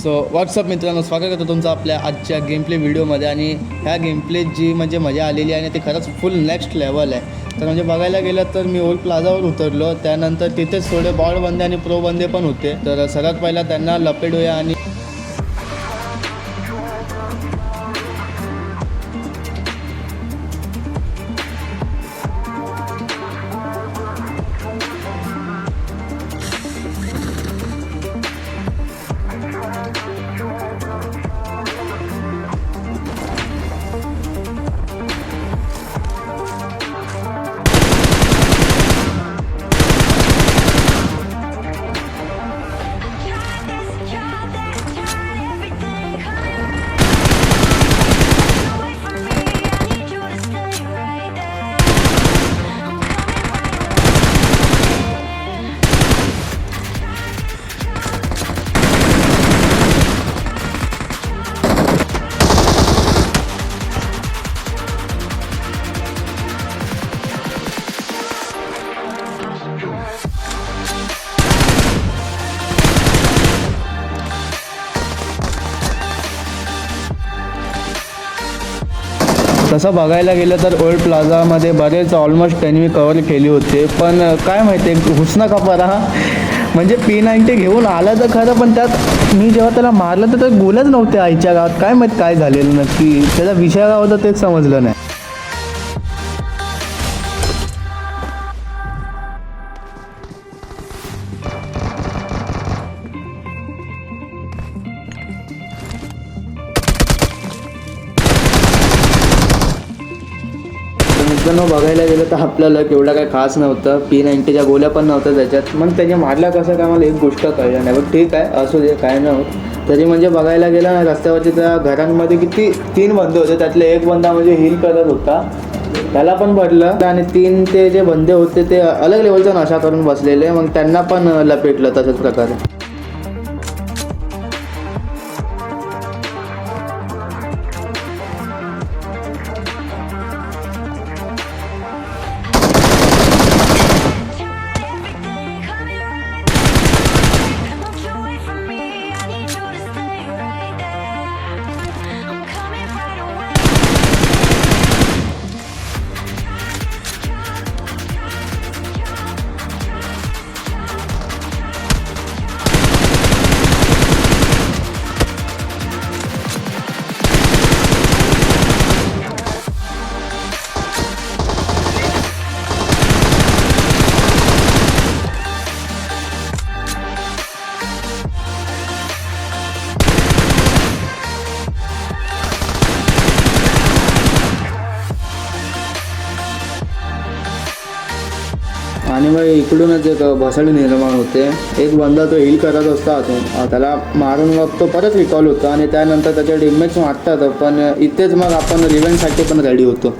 So WhatsApp मित्रांनो, स्वागत करतो तुमचं आपल्या आजच्या गेम प्ले व्हिडिओमध्ये. आणि ह्या गेम प्ले जी म्हणजे मजा आलेली आहे आणि ते खरंच फुल नेक्स्ट लेवल आहे. तर म्हणजे बघायला गेलं तर मी ओल्ड प्लाझावर उतरलो, त्यानंतर तिथेच थोडे बॉल बंदे आणि प्रो बंदे पण होते. तर सर्वात पहिला त्यांना लपेटूया आणि तसं बघायला गेलं तर ओल्ड प्लाझामध्ये बरेच ऑलमोस्ट त्यांनी मी कवर केली होते. पण काय माहिती आहे, हुसना कपारा म्हणजे P90 घेऊन आला तर खरं, पण त्यात मी जेव्हा त्याला मारलं तर गोलच नव्हते आईच्या गावात. काय माहीत काय झालेलं नक्की, त्याचा विषय काय होता तेच समजलं नाही. मित्रांनो, बघायला गेलं तर आपल्याला केवढा काय खास नव्हतं. P90च्या गोल्या पण नव्हत्या त्याच्यात. मग त्याने मारला कसं काय मला एक गोष्ट कळलं नाही. बट ठीक आहे, असू दे, काय नव्हतं तरी. म्हणजे बघायला गेलं ना, रस्त्यावरच्या त्या घरांमध्ये किती 3 बंदे होते, त्यातले एक बंदा म्हणजे हील करत होता, त्याला पण भरलं. आणि 3 ते जे बंदे होते ते अलग लेवलचा नशा करून बसलेले, मग त्यांना पण लपेटलं तशाच प्रकारे. आणि मग इकडूनच एक भसाडी निर्माण होते. एक बंदा तो हील करत असतो अजून, त्याला मारून मग तो परत रिकॉल होतो आणि त्यानंतर त्याचे टीममेट्स वाटतात. पण इथेच मग आपण रिव्हेंजसाठी पण रेडी होतो.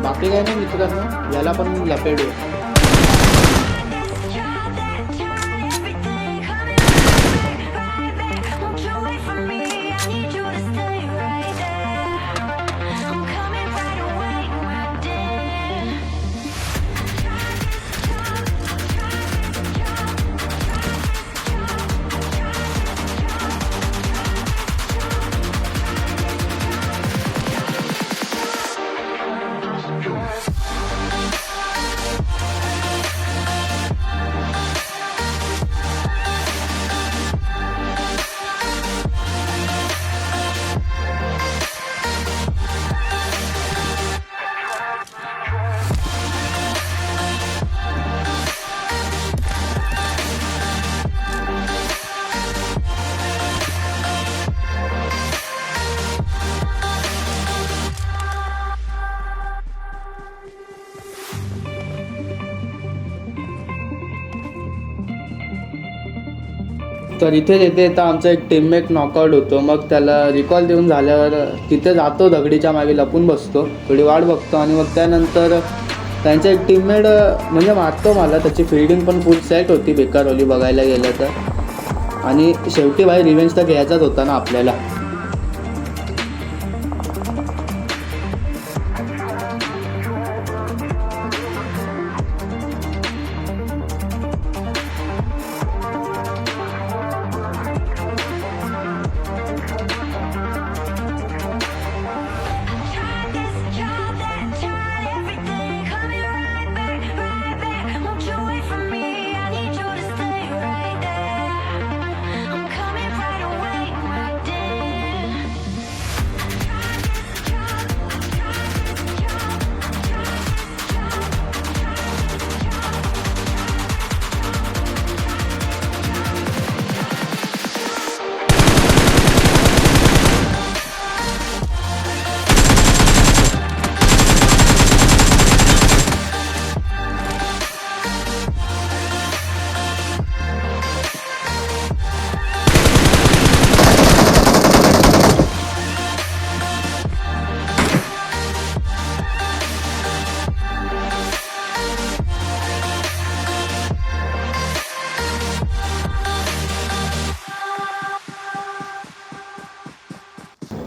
बाकी काय नाही मित्रांनो, याला पण लपेडू. तर इथे येते तर आमचा एक टीममेट नॉकआउट होतो. मग त्याला रिकॉल देऊन झाल्यावर तिथे जातो, दगडीच्या मागे लपून बसतो, थोडी वाट बघतो आणि मग त्यानंतर त्यांचा एक टीममेट म्हणजे मारतो मला. त्याची फिल्डिंग पण फुल सेट होती बेकारवाली बघायला गेलं तर. आणि शेवटी भाई रिव्हेंज तर घ्यायचाच होता ना आपल्याला.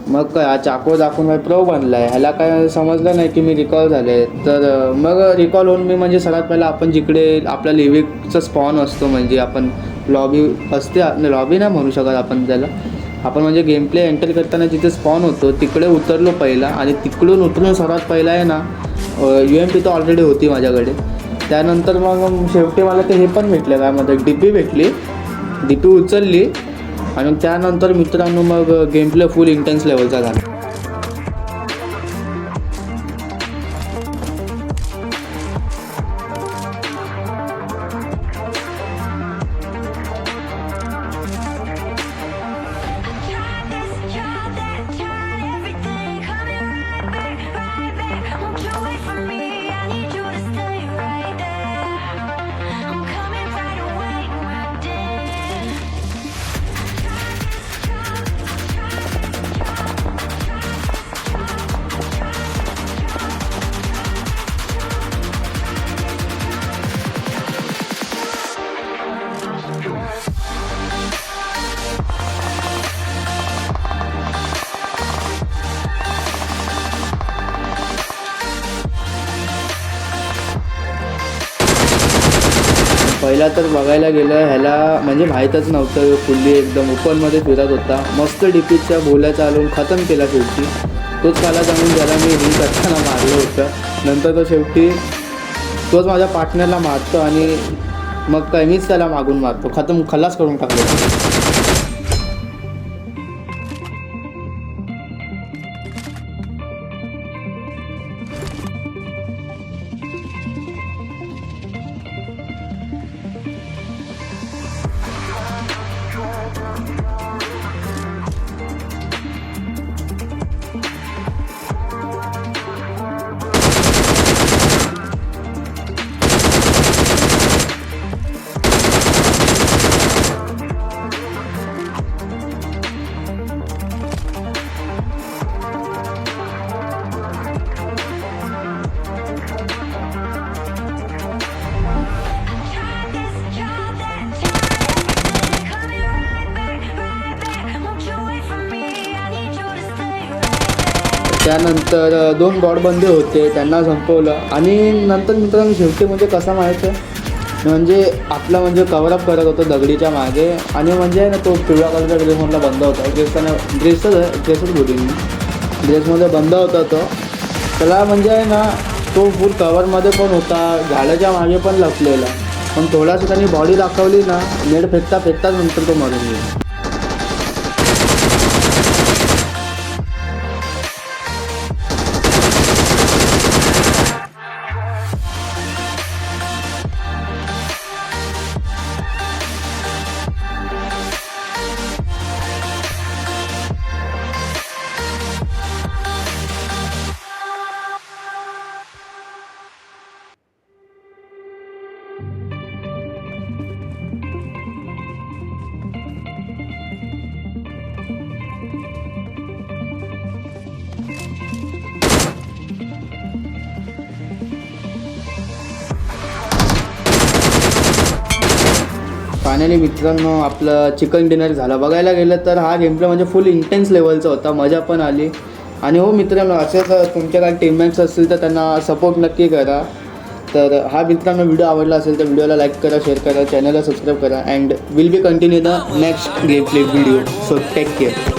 मग काय हा चाकू दाखवून प्रो बनला आहे. ह्याला काय समजलं नाही की मी रिकॉल झाले. तर मग रिकॉल होऊन मी म्हणजे सर्वात पहिला आपण जिकडे आपला लिव्हिकचा स्पॉन असतो, म्हणजे आपण लॉबी असते, लॉबी नाही म्हणू शकत आपण त्याला, आपण म्हणजे गेम प्ले एंटर करताना जिथे स्पॉन होतो तिकडे उतरलो पहिला. आणि तिकडून उतरून सर्वात पहिला आहे ना UMP तर ऑलरेडी होती माझ्याकडे. त्यानंतर मग शेवटी मला ते हे पण भेटलं, काय म्हणतात DP भेटली. DP उचलली आणि त्यानंतर मित्रांनो मग गेम प्ले फुल इंटेन्स लेवलचा झाला. पहिला तर बघायला गेलं ह्याला म्हणजे माहीतच नव्हतं, फुल्ली एकदम ओपनमध्ये फिरत होता. मस्त DPच्या बोल्या चालून खतम केला शेवटी. तोच मला जाणून ज्याला मी रिंग करताना मारलं होतं. नंतर तो शेवटी तोच माझ्या पार्टनरला मारतो आणि मग काय मीच त्याला मागून मारतो. खतम खलास करून टाकलो. त्यानंतर 2 बॉडबंदे होते, त्यांना संपवलं. आणि नंतर मित्रांनो शेवटी म्हणजे कसं माहिती आहे, म्हणजे आपला म्हणजे कवरअप करत होतो दगडीच्या मागे. आणि म्हणजे ना तो पिवळ्या कलरच्या ड्रेसमधला बंद होता, ड्रेसच बोलीन मी, ड्रेसमध्ये बंद होता तो. त्याला म्हणजे आहे ना तो फुल कवरमध्ये पण होता, झाडाच्या मागे पण लपलेला. पण थोडासा त्यांनी बॉडी दाखवली ना, नेट फेकता फेकताच नंतर तो मरून गेला. फायनली मित्रांनो आपलं चिकन डिनर झालं. बघायला गेलं तर हा गेम प्ले म्हणजे फुल इंटेन्स लेवलचा होता, मजा पण आली. आणि हो मित्रांनो, असेच तुमच्या काही टीममेट्स असतील तर त्यांना सपोर्ट नक्की करा. तर हा मित्रांनो व्हिडिओ आवडला असेल तर व्हिडिओला लाईक करा, शेअर करा, चॅनलला सबस्क्राईब करा. And will be continue the next game play video. So take care.